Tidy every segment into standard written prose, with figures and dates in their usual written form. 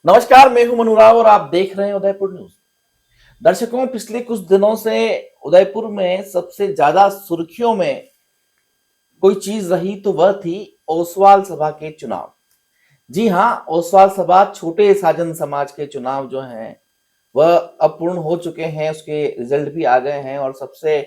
नमस्कार, मैं हूं मनुराव और आप देख रहे हैं उदयपुर न्यूज। दर्शकों, पिछले कुछ दिनों से उदयपुर में सबसे ज्यादा सुर्खियों में कोई चीज रही तो वह थी ओसवाल सभा के चुनाव। जी हां, ओसवाल सभा छोटे साजन समाज के चुनाव जो हैं वह अब पूर्ण हो चुके हैं, उसके रिजल्ट भी आ गए हैं और सबसे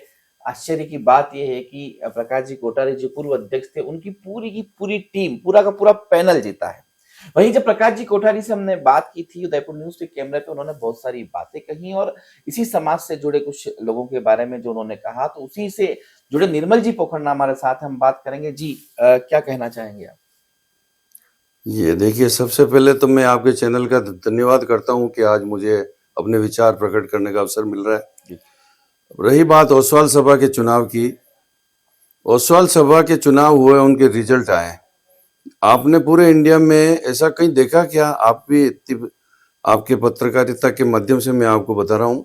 आश्चर्य की बात यह है कि प्रकाश जी कोठारी जो पूर्व अध्यक्ष थे, उनकी पूरी की पूरी टीम, पूरा का पूरा पैनल जीता है। वहीं जब प्रकाश जी कोठारी से हमने बात की थी उदयपुर न्यूज के कैमरे पे, उन्होंने बहुत सारी बातें कही और इसी समाज से जुड़े कुछ लोगों के बारे में जो उन्होंने कहा, तो उसी से जुड़े निर्मल जी पोखरना हमारे साथ हम बात करेंगे। जी क्या कहना चाहेंगे आप? ये देखिए, सबसे पहले तो मैं आपके चैनल का धन्यवाद करता हूं कि आज मुझे अपने विचार प्रकट करने का अवसर मिल रहा है। रही बात ओसवाल सभा के चुनाव की, ओसवाल सभा के चुनाव हुए, उनके रिजल्ट आए। आपने पूरे इंडिया में ऐसा कहीं देखा क्या? आप भी आपके पत्रकारिता के माध्यम से मैं आपको बता रहा हूं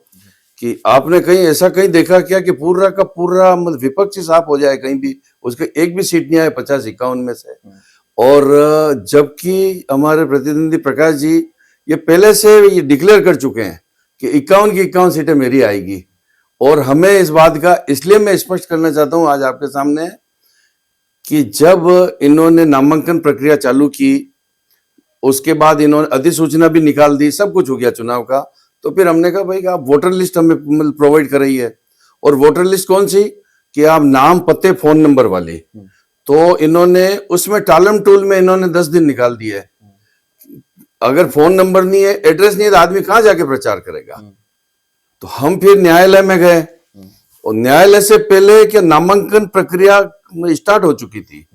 कि आपने कहीं ऐसा कहीं देखा क्या कि पूरा का पूरा मतलब विपक्ष साफ हो जाए, कहीं भी उसके एक भी सीट नहीं आए 50-51 में से। और जबकि हमारे प्रतिनिधि प्रकाश जी ये पहले से ये डिक्लेयर कर चुके हैं कि 51 की 51 सीटें मेरी आएगी। और हमें इस बात का इसलिए मैं स्पष्ट करना चाहता हूं आज आपके सामने कि जब इन्होंने नामांकन प्रक्रिया चालू की, उसके बाद इन्होंने अधिसूचना भी निकाल दी, सब कुछ हो गया चुनाव का, तो फिर हमने कहा भाई आप वोटर लिस्ट हमें प्रोवाइड कराइए। और वोटर लिस्ट कौन सी? कि आप नाम, पते, फोन नंबर वाली। तो इन्होंने उसमें टालम टूल में इन्होंने 10 दिन निकाल दिए। अगर फोन नंबर नहीं है, एड्रेस नहीं है, तो आदमी कहां जाके प्रचार करेगा? तो हम फिर न्यायालय में गए और न्यायालय से पहले कि नामांकन प्रक्रिया स्टार्ट हो चुकी थी।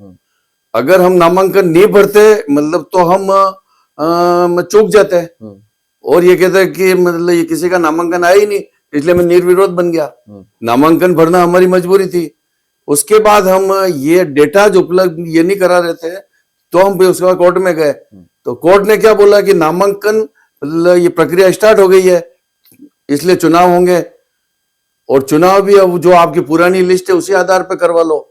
अगर हम नामांकन नहीं भरते मतलब तो हम चूक जाते और ये कहते कि मतलब ये किसी का नामांकन आया ही नहीं, इसलिए मैं निर्विरोध बन गया। नामांकन भरना हमारी मजबूरी थी। उसके बाद हम ये डेटा जो उपलब्ध ये नहीं करा रहे थे, तो हम उसके बाद कोर्ट में गए। तो कोर्ट ने क्या बोला कि नामांकन ये प्रक्रिया स्टार्ट हो गई है, इसलिए चुनाव होंगे और चुनाव भी अब जो आपकी पुरानी लिस्ट है उसी आधार पर करवा लो।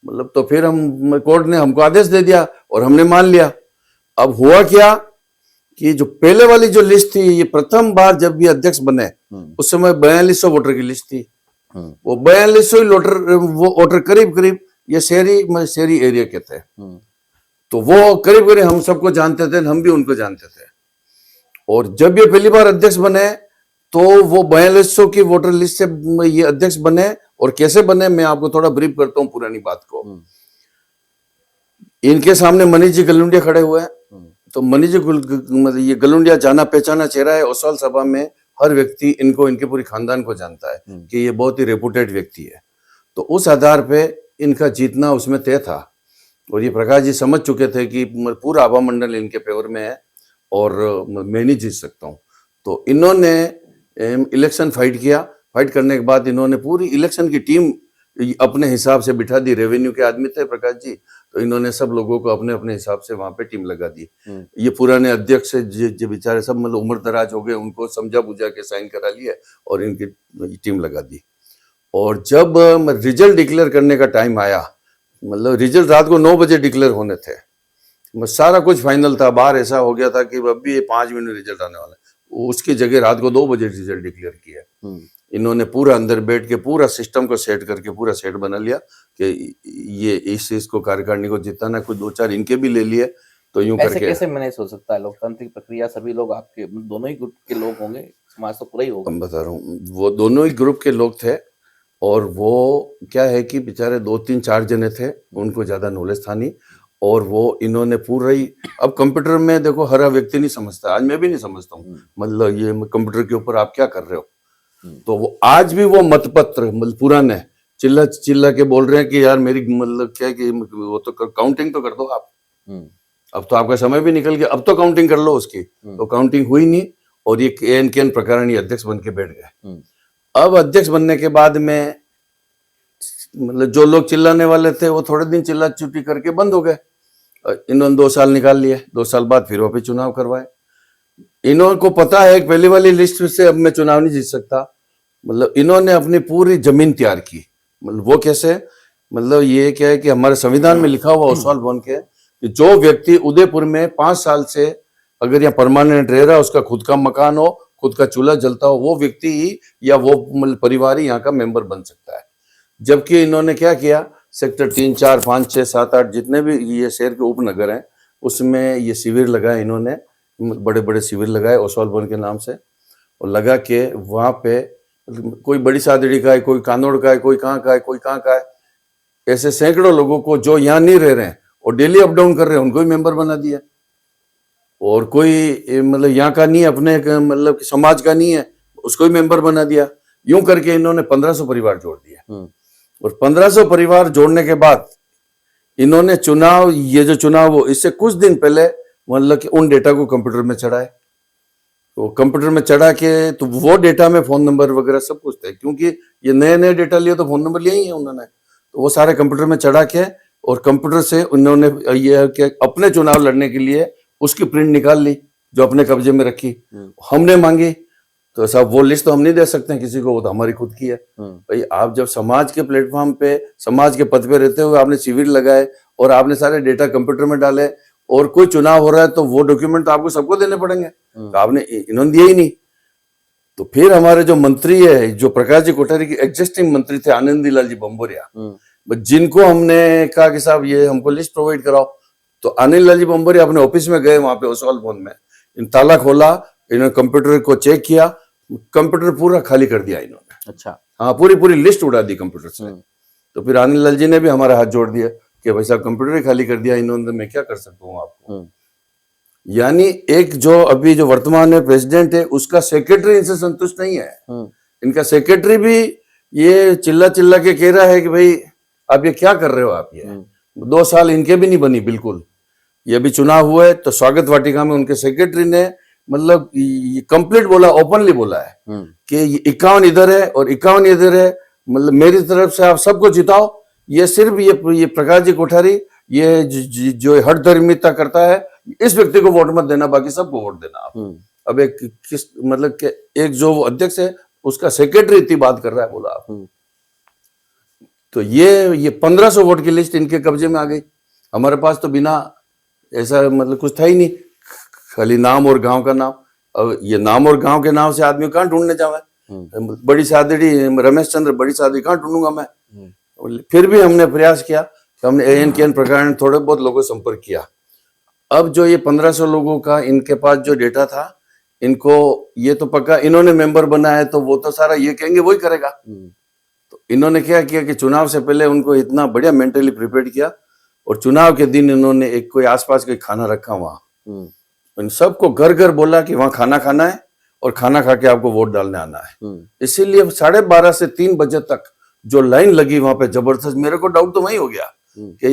मतलब तो फिर हम कोर्ट ने हमको आदेश दे दिया और हमने मान लिया। अब हुआ क्या कि जो पहले वाली जो लिस्ट थी, ये प्रथम बार जब भी अध्यक्ष बने उस समय 4200 वोटर की लिस्ट थी। वो 4200 वोटर करीब करीब ये शहरी एरिया के थे। तो वो करीब करीब हम सबको जानते थे, हम भी उनको जानते थे। और जब ये पहली बार अध्यक्ष बने तो वो 4200 की वोटर लिस्ट से ये अध्यक्ष बने। और कैसे बने मैं आपको थोड़ा ब्रीफ करता हूं पुरानी बात को। इनके सामने मनीष जी गलुंडिया खड़े हुए हैं। तो मनीष जी ये गलुंडिया जाना पहचाना चेहरा है। ओसवाल सभा में हर व्यक्ति इनको, इनके पूरी खानदान को जानता है कि ये बहुत ही रेपुटेड व्यक्ति है। तो उस आधार पे इनका जीतना उसमें तय था। और ये प्रकाश जी समझ चुके थे कि पूरा आभा मंडल इनके फेवर में है और मैं नहीं जीत सकता हूँ। तो इन्होंने इलेक्शन फाइट किया। फाइट करने के बाद इन्होंने पूरी इलेक्शन की टीम अपने हिसाब से बिठा दी। रेवेन्यू के आदमी थे प्रकाश जी, तो इन्होंने सब लोगों को अपने अपने हिसाब से वहां पे टीम लगा दी। ये पुराने अध्यक्ष जो बेचारे सब मतलब उम्र दराज हो गए, उनको समझा बुझा के साइन करा लिया और इनकी टीम लगा दी। और जब रिजल्ट डिक्लेयर करने का टाइम आया, मतलब रिजल्ट रात को 9 बजे डिक्लेयर होने थे, सारा कुछ फाइनल था। बाहर ऐसा हो गया था कि अभी ये 5 मिनट में रिजल्ट आने वाला है, उसकी जगह रात को 2 बजे रिजल्ट डिक्लेयर किया। इन्होंने पूरा अंदर बैठ के पूरा सिस्टम को सेट करके पूरा सेट बना लिया कि ये इसको कार्यकारिणी को जिताना, कुछ 2-4 इनके भी ले लिए। तो यूं करके कैसे मैनेज हो सकता है लोकतांत्रिक प्रक्रिया? सभी लोग आपके दोनों ही ग्रुप के लोग होंगे, समाज तो पूरा ही होगा। मैं बता रहा हूँ, वो दोनों ही ग्रुप के लोग थे। और वो क्या है कि बेचारे 2-3-4 जने थे, उनको ज्यादा नॉलेज था नहीं। और वो इन्होंने पूरा ही, अब कंप्यूटर में देखो हर व्यक्ति नहीं समझता, आज मैं भी नहीं समझता हूँ मतलब ये कंप्यूटर के ऊपर आप क्या कर रहे हो। तो वो आज भी वो मतपत्र मतलब पुराने चिल्ला चिल्ला के बोल रहे हैं कि यार मेरी मतलब क्या कि वो तो काउंटिंग तो कर दो आप। अब तो आपका समय भी निकल गया, अब तो काउंटिंग कर लो उसकी। तो काउंटिंग हुई नहीं और ये केन प्रकार अध्यक्ष बन के बैठ गए। अब अध्यक्ष बनने के बाद में मतलब जो लोग चिल्लाने वाले थे वो थोड़े दिन चिल्ला चुटी करके बंद हो गए। इन्होंने 2 साल निकाल लिए। 2 साल बाद फिर वापस चुनाव करवाए। इन्हों को पता है पहली वाली लिस्ट से अब मैं चुनाव नहीं जीत सकता। मतलब इन्होंने अपनी पूरी जमीन तैयार की। मतलब वो कैसे, मतलब ये क्या है कि हमारे संविधान में लिखा हुआ ओसवाल भवन के कि जो व्यक्ति उदयपुर में 5 साल से अगर यहाँ परमानेंट रह रहा है, उसका खुद का मकान हो, खुद का चूल्हा जलता हो, वो व्यक्ति ही या वो परिवार ही यहाँ का मेंबर बन सकता है। जबकि इन्होंने क्या किया, सेक्टर 3, 4, 5, 6, 7, 8 जितने भी ये शहर के उपनगर हैं उसमें ये शिविर लगाए इन्होंने, बड़े बड़े शिविर लगाए ओसवाल भवन के नाम से, और लगा के वहाँ पे कोई बड़ी सादड़ी का है, कोई कानोड़ का है, कोई कहाँ का है, कोई कहाँ का है, ऐसे सैकड़ों लोगों को जो यहाँ नहीं रह रहे हैं और डेली अप डाउन कर रहे हैं उनको ही मेंबर बना दिया। और कोई मतलब यहाँ का नहीं, अपने मतलब समाज का नहीं है, उसको ही मेंबर बना दिया। यूं करके इन्होंने 1500 परिवार जोड़ दिया। और 1500 परिवार जोड़ने के बाद इन्होंने चुनाव, ये जो चुनाव हो इससे कुछ दिन पहले मतलब कि उन डेटा को कंप्यूटर में चढ़ाए। तो कंप्यूटर में चढ़ा के तो वो डेटा में फोन नंबर वगैरह सब कुछ थे, क्योंकि ये नए नए डेटा लिए तो फोन नंबर लिए ही है उन्होंने। तो वो सारे कंप्यूटर में चढ़ा के और कंप्यूटर से उन्होंने ये कि अपने चुनाव लड़ने के लिए उसकी प्रिंट निकाल ली जो अपने कब्जे में रखी। हमने मांगी तो साहब वो लिस्ट तो हम नहीं दे सकते हैं किसी को, वो तो हमारी खुद की है। भाई आप जब समाज के प्लेटफॉर्म पे, समाज के पद पे रहते हुए आपने शिविर लगाए और आपने सारे डेटा कंप्यूटर में डाले और कोई चुनाव हो रहा है तो वो डॉक्यूमेंट तो आपको सबको देने पड़ेंगे। तो आपने, इन्होंने दिए ही नहीं। तो फिर हमारे जो मंत्री है, जो प्रकाश जी कोठारी के एग्जिस्टिंग मंत्री थे आनंदी लाल जी बम्बोरिया, जिनको हमने कहा कि साहब ये हमको लिस्ट प्रोवाइड कराओ, तो आनंद लाल जी बम्बोरिया अपने ऑफिस में गए, वहां पे ओसवाल भवन में, इन ताला खोला, इन्होंने कंप्यूटर को चेक किया, कंप्यूटर पूरा खाली कर दिया इन्होंने। अच्छा। हाँ, पूरी लिस्ट उड़ा दी कंप्यूटर से। तो फिर आनंद लाल जी ने भी हमारा हाथ जोड़ दिया कि भाई साहब कंप्यूटर ही खाली कर दिया इन्होंने, मैं क्या कर सकता हूँ आपको। यानी एक जो अभी जो वर्तमान में प्रेसिडेंट है उसका सेक्रेटरी इनसे संतुष्ट नहीं है। इनका सेक्रेटरी भी ये चिल्ला चिल्ला के कह रहा है कि भाई आप ये क्या कर रहे हो, आप ये 2 साल इनके भी नहीं बनी बिल्कुल। ये अभी चुनाव हुए तो स्वागत वाटिका में उनके सेक्रेटरी ने मतलब कंप्लीट बोला, ओपनली बोला है कि 51 इधर है और 51 इधर है, मतलब मेरी तरफ से आप सबको जिताओ। ये सिर्फ ये प्रकाश जी कोठारी ये जो हठ धर्मिता करता है, इस व्यक्ति को वोट मत देना, बाकी सबको वोट देना आप। अब एक किस मतलब के एक जो अध्यक्ष है उसका सेक्रेटरी इतनी बात कर रहा है, बोला आप। तो ये 1500 वोट की लिस्ट इनके कब्जे में आ गई। हमारे पास तो बिना ऐसा मतलब कुछ था ही नहीं, खाली नाम और गांव का नाम। अब ये नाम और गांव के नाम से आदमी कहाँ ढूंढने जावे, बड़ी सादड़ी रमेश चंद्र बड़ी सादड़ी कहाँ ढूंढूंगा मैं। फिर भी हमने प्रयास किया, तो हमने ANKN प्रकार थोड़े बहुत लोगों से संपर्क किया। अब जो ये 1500 लोगों का इनके पास जो डेटा था, इनको ये तो पक्का इन्होंने मेंबर बना है तो वो तो सारा ये कहेंगे वही करेगा। तो इन्होंने क्या किया कि चुनाव से पहले उनको इतना बढ़िया मेंटली प्रिपेयर किया और चुनाव के दिन इन्होंने एक कोई आसपास कोई खाना रखा वहां, इन सबको घर घर बोला कि वहां खाना खाना है और खाना खा के आपको वोट डालने आना है। इसीलिए 12:30 से 3 बजे तक जो लाइन लगी वहां पे जबरदस्त, मेरे को डाउट तो वही हो गया कि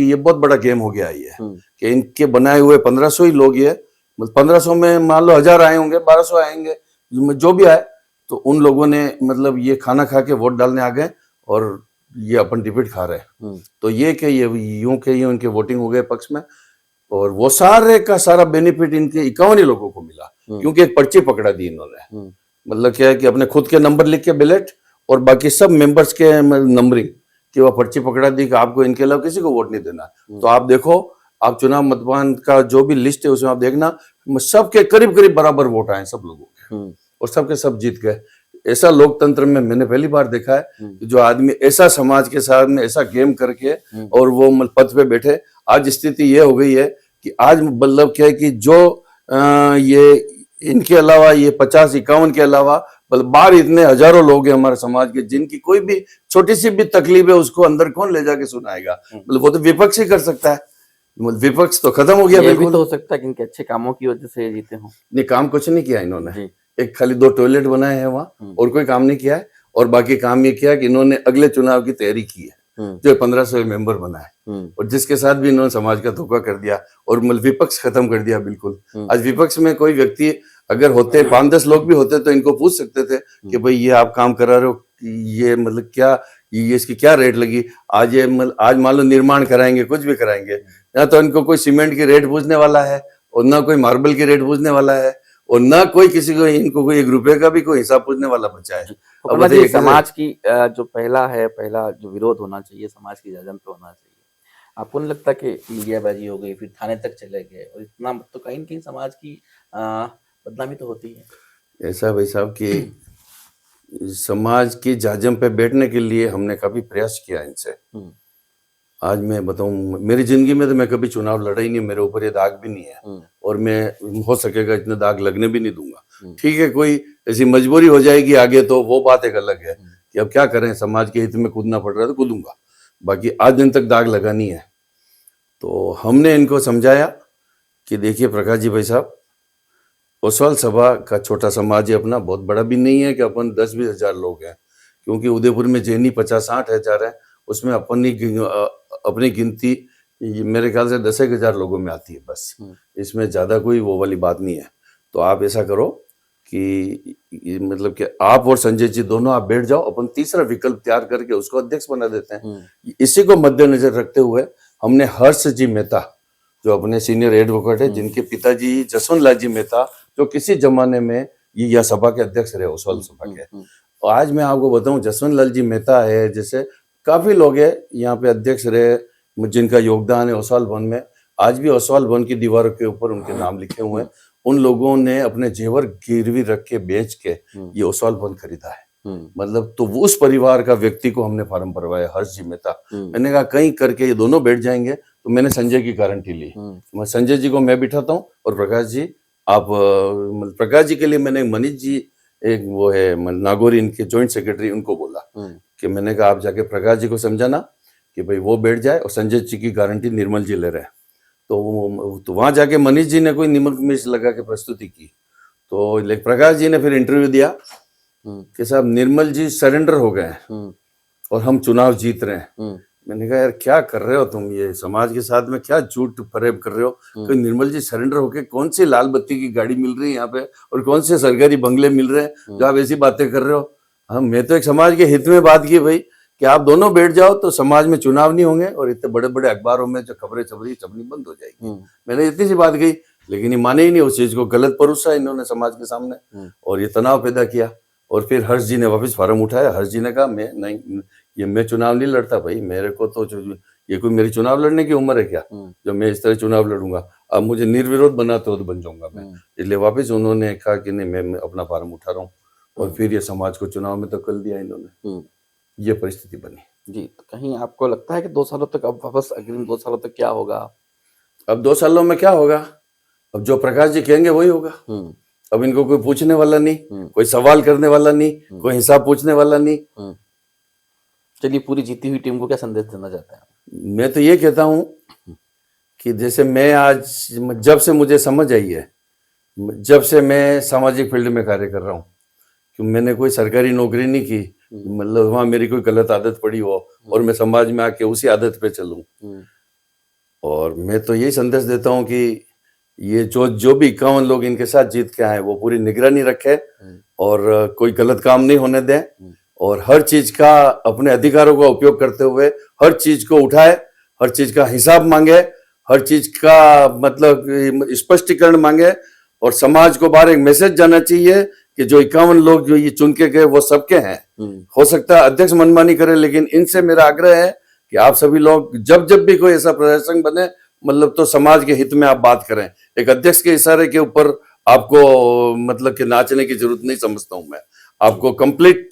ये बहुत बड़ा गेम हो गया ये, कि इनके बनाए हुए 1500 ही लोग, ये 1500 में मान लो 1000 आए होंगे, 1200 आएंगे, जो भी आए, तो उन लोगों ने मतलब ये खाना खा के वोट डालने आ गए और ये अपन टिकट खा रहे हैं। तो ये कि ये यूं के यूं इनके वोटिंग हो गए पक्ष में, और वो सारे का सारा बेनिफिट इनके 51 लोगों को मिला, क्योंकि एक पर्ची पकड़ा दी इन्होंने। मतलब क्या है कि अपने खुद के नंबर लिख के बैलेट और बाकी सब मेंबर्स के नंबरिंग कि वह पर्ची पकड़ा दी कि आपको इनके अलावा किसी को वोट नहीं देना। तो आप देखो, आप चुनाव मतदान का जो भी लिस्ट है उसमें आप देखना, सबके करीब करीब बराबर वोट आए सब लोगों के, और सबके सब जीत गए। ऐसा लोकतंत्र में मैंने पहली बार देखा है कि जो आदमी ऐसा समाज के साथ में ऐसा गेम करके और वो पद पे बैठे। आज स्थिति ये हो गई है कि आज मतलब क्या है कि जो ये इनके अलावा ये 50-51 के अलावा बाहर इतने हजारों लोग हैं हमारे समाज के, जिनकी कोई भी छोटी सी भी तकलीफ है उसको अंदर कौन ले जाके सुनाएगा। मतलब वो तो विपक्ष ही कर सकता है, विपक्ष तो खत्म हो गया। ये भी तो हो सकता है कि इनके अच्छे कामों की वजह से जीते हों। नहीं, काम कुछ नहीं किया इन्होंने, एक खाली 2 टॉयलेट बनाए हैं वहां, और कोई काम नहीं किया है। और बाकी काम ये किया कि इन्होंने अगले चुनाव की तैयारी की है, जो 1500 मेंबर बनाए, और जिसके साथ भी इन्होंने समाज का धोखा कर दिया और विपक्ष खत्म कर दिया बिल्कुल। आज विपक्ष में कोई व्यक्ति अगर होते 5-10 लोग भी होते तो इनको पूछ सकते थे कि भाई ये आप काम करा रहे हो, ये मतलब क्या, ये इसकी क्या रेट लगी। आज ये आज मान लो निर्माण कराएंगे, कुछ भी कराएंगे, ना तो इनको कोई सीमेंट की रेट पूछने वाला है और ना कोई मार्बल की रेट पूछने वाला है, और ना कोई किसी को इनको कोई 1 रुपए का भी कोई हिसाब पूछने वाला बचा है। अब समाज की जो पहला जो विरोध होना चाहिए, समाज की जनता होना चाहिए। आपको नहीं लगता कि मीडियाबाजी हो गई, फिर थाने तक चले गए और इतना तो कहीं न कहीं समाज की बदनामी तो होती है? ऐसा भाई साहब कि समाज की जाजम पे बैठने के लिए हमने काफी प्रयास किया इनसे। हुँ, आज मैं बताऊं, मेरी जिंदगी में तो मैं कभी चुनाव लड़ा ही नहीं, मेरे ऊपर ये दाग भी नहीं है हुँ, और मैं हो सकेगा इतने दाग लगने भी नहीं दूंगा। हुँ, ठीक है, कोई ऐसी मजबूरी हो जाएगी आगे तो वो बात एक अलग है हुँ, कि अब क्या करें, समाज के हित में कूदना पड़ रहा है तो कूदूंगा, बाकी आज दिन तक दाग लगा नहीं है। तो हमने इनको समझाया कि देखिए प्रकाश जी भाई साहब, ओसवाल सभा का छोटा समाज है अपना, बहुत बड़ा भी नहीं है कि अपन 10-20 हजार लोग हैं, क्योंकि उदयपुर में जैनी 50-60 हजार है, उसमें अपनी गिनती मेरे ख्याल से 10 हजार लोगों में आती है बस। हुँ, इसमें ज्यादा कोई वो वाली बात नहीं है। तो आप ऐसा करो कि मतलब कि आप और संजय जी दोनों आप बैठ जाओ, अपन तीसरा विकल्प तैयार करके उसको अध्यक्ष बना देते हैं। हुँ, इसी को मद्देनजर रखते हुए हमने हर्ष जी मेहता, जो अपने सीनियर एडवोकेट है, जिनके पिताजी जसवंत लाल जी मेहता, जो किसी जमाने में ये यह सभा के अध्यक्ष रहे, ओसवाल सभा के। और आज मैं आपको बताऊं, जसवंत लाल जी मेहता है, जैसे काफी लोग हैं यहाँ पे अध्यक्ष रहे, जिनका योगदान है ओसवाल वन में। आज भी ओसवाल वन की दीवारों के ऊपर उनके नाम लिखे हुए हैं। उन लोगों ने अपने जेवर गिरवी रख के बेच के ये ओसवाल वन खरीदा है। मतलब तो वो उस परिवार का व्यक्ति को हमने फार्म भरवाया, हर्ष जी मेहता। मैंने कहा कहीं करके ये दोनों बैठ जाएंगे, तो मैंने संजय की गारंटी ली। मैं संजय जी को मैं बिठाता हूँ और प्रकाश जी आप प्रकाश जी के लिए मैंने मनीष जी, एक वो है नागौरी, इनके जॉइंट सेक्रेटरी, उनको बोला कि मैंने कहा आप जाके प्रकाश जी को समझाना कि भाई वो बैठ जाए, और संजय जी की गारंटी निर्मल जी ले रहे हैं। तो वहां जाके मनीष जी ने कोई निमक मिर्च लगा के प्रस्तुति की, तो प्रकाश जी ने फिर इंटरव्यू दिया कि साहब निर्मल जी सरेंडर हो गए हैं और हम चुनाव जीत रहे हैं। मैंने कहा यार क्या कर रहे हो तुम, ये समाज के साथ में क्या झूठ फरेब कर रहे हो? कोई निर्मल जी सरेंडर होके कौन सी लाल बत्ती की गाड़ी मिल रही है यहाँ पे, और कौन से सरकारी बंगले मिल रहे हैं जो आप ऐसी बातें कर रहे हो? हम मैं तो एक समाज के हित में बात की भाई कि आप दोनों बैठ जाओ तो समाज में चुनाव नहीं होंगे और इतने बड़े बड़े अखबारों में जो खबरें छपनी बंद हो जाएगी। मैंने इतनी सी बात कही, लेकिन ये माने ही नहीं, उस चीज को गलत परोसा इन्होंने समाज के सामने, और ये तनाव पैदा किया। और फिर हर्ष जी ने वापस फार्म उठाया। हर्ष जी ने कहा मैं नहीं, ये मैं चुनाव नहीं लड़ता भाई, मेरे को तो ये कोई मेरी चुनाव लड़ने की उम्र है क्या जो मैं इस तरह चुनाव लड़ूंगा? अब मुझे निर्विरोध बनाते हो तो बन जाऊंगा मैं। इसलिए वापस उन्होंने कहा कि नहीं, मैं अपना फार्म उठा रहा हूँ, और फिर ये समाज को चुनाव में धकेल दिया इन्होंने। ये परिस्थिति बनी जी। तो कहीं आपको लगता है कि 2 सालों तक, अब वापस अग्रिम 2 सालों तक क्या होगा? अब 2 सालों में क्या होगा? अब जो प्रकाश जी कहेंगे वही होगा। अब इनको कोई पूछने वाला नहीं, कोई सवाल करने वाला नहीं, कोई हिसाब पूछने वाला नहीं। चलिए, पूरी जीती हुई टीम को क्या संदेश देना चाहते हैं? मैं तो ये कहता हूं कि जैसे मैं आज, जब से मुझे समझ आई है, जब से मैं सामाजिक फील्ड में कार्य कर रहा हूँ, कि मैंने कोई सरकारी नौकरी नहीं की, मतलब वहां मेरी कोई गलत आदत पड़ी हो और मैं समाज में आके उसी आदत पे चलूं। और मैं तो यही संदेश देता हूं कि ये जो भी 51 लोग इनके साथ जीत के आए, वो पूरी निगरानी रखे और कोई गलत काम नहीं होने दें, और हर चीज का अपने अधिकारों का उपयोग करते हुए हर चीज को उठाए, हर चीज का हिसाब मांगे, हर चीज का मतलब स्पष्टीकरण मांगे, और समाज को बाहर एक मैसेज जाना चाहिए कि जो 51 लोग जो ये चुन के गए वो सबके हैं। हो सकता है अध्यक्ष मनमानी करे, लेकिन इनसे मेरा आग्रह है कि आप सभी लोग जब भी कोई ऐसा प्रदर्शन बने, मतलब तो समाज के हित में आप बात करें। एक अध्यक्ष के इशारे के ऊपर आपको मतलब कि नाचने की जरूरत नहीं समझता हूं मैं। आपको कंप्लीट,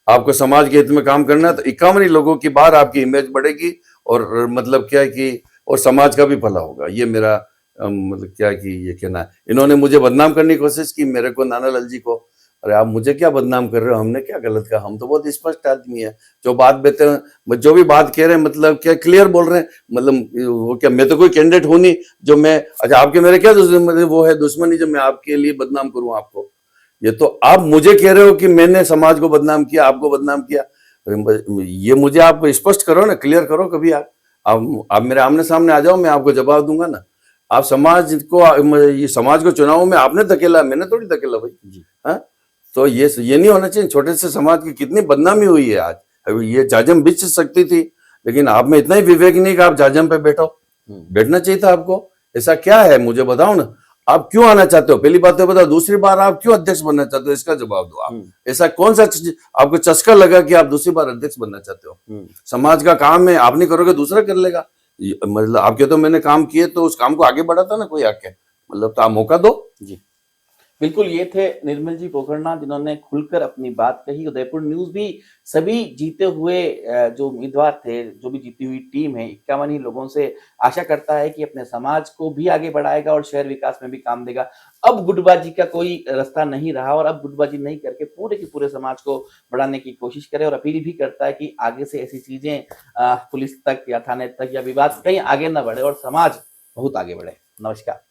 आपको समाज के हित में काम करना है, तो 51 लोगों की बाहर आपकी इमेज बढ़ेगी, और मतलब क्या है कि और समाज का भी भला होगा। ये मेरा मतलब क्या है कि ये कहना है। इन्होंने मुझे बदनाम करने की कोशिश की, मेरे को, नाना लाल जी को। अरे आप मुझे क्या बदनाम कर रहे हो? हमने क्या गलत कहा? हम तो बहुत स्पष्ट आदमी है, जो भी बात कह रहे हैं, मतलब क्या क्लियर बोल रहे हैं। मतलब वो क्या, मैं तो कोई कैंडिडेट हूं नहीं जो मैं, अच्छा आपके मेरे क्या वो है दुश्मनी जो मैं आपके लिए बदनाम करूं आपको? ये तो आप मुझे कह रहे हो कि मैंने समाज को बदनाम किया, आपको बदनाम किया। ये मुझे आप स्पष्ट करो ना, क्लियर करो कभी। आप मेरे आमने सामने आ जाओ, मैं आपको जवाब दूंगा ना। आप समाज को, ये समाज को चुनाव में आपने धकेला, मैंने थोड़ी धकेला भाई। हाँ, तो ये नहीं होना चाहिए। छोटे से समाज की कितनी बदनामी हुई है आज। ये जाजम बिछ सकती थी, लेकिन आप में इतना ही विवेक नहीं कि आप जाजम पे बैठो। बैठना चाहिए था आपको। ऐसा क्या है मुझे बताओ ना, आप क्यों आना चाहते हो? पहली बात तो बताओ, दूसरी बार आप क्यों अध्यक्ष बनना चाहते हो, इसका जवाब दो आप। ऐसा कौन सा आपको चस्का लगा कि आप दूसरी बार अध्यक्ष बनना चाहते हो? समाज का काम है, आप नहीं करोगे दूसरा कर लेगा। मतलब आपके तो मैंने काम किए तो उस काम को आगे बढ़ाता ना कोई आके, मतलब तो आप मौका दो। जी बिल्कुल, ये थे निर्मल जी पोखरना जिन्होंने खुलकर अपनी बात कही। उदयपुर न्यूज़ भी सभी जीते हुए जो उम्मीदवार थे, जो भी जीती हुई टीम है 51 ही लोगों से आशा करता है कि अपने समाज को भी आगे बढ़ाएगा और शहर विकास में भी काम देगा। अब गुटबाजी का कोई रास्ता नहीं रहा और अब गुटबाजी नहीं करके पूरे के पूरे समाज को बढ़ाने की कोशिश करे और अपील भी करता है कि आगे से ऐसी चीज़ें पुलिस तक या थाने तक या विवाद कहीं आगे ना बढ़े और समाज बहुत आगे बढ़े। नमस्कार।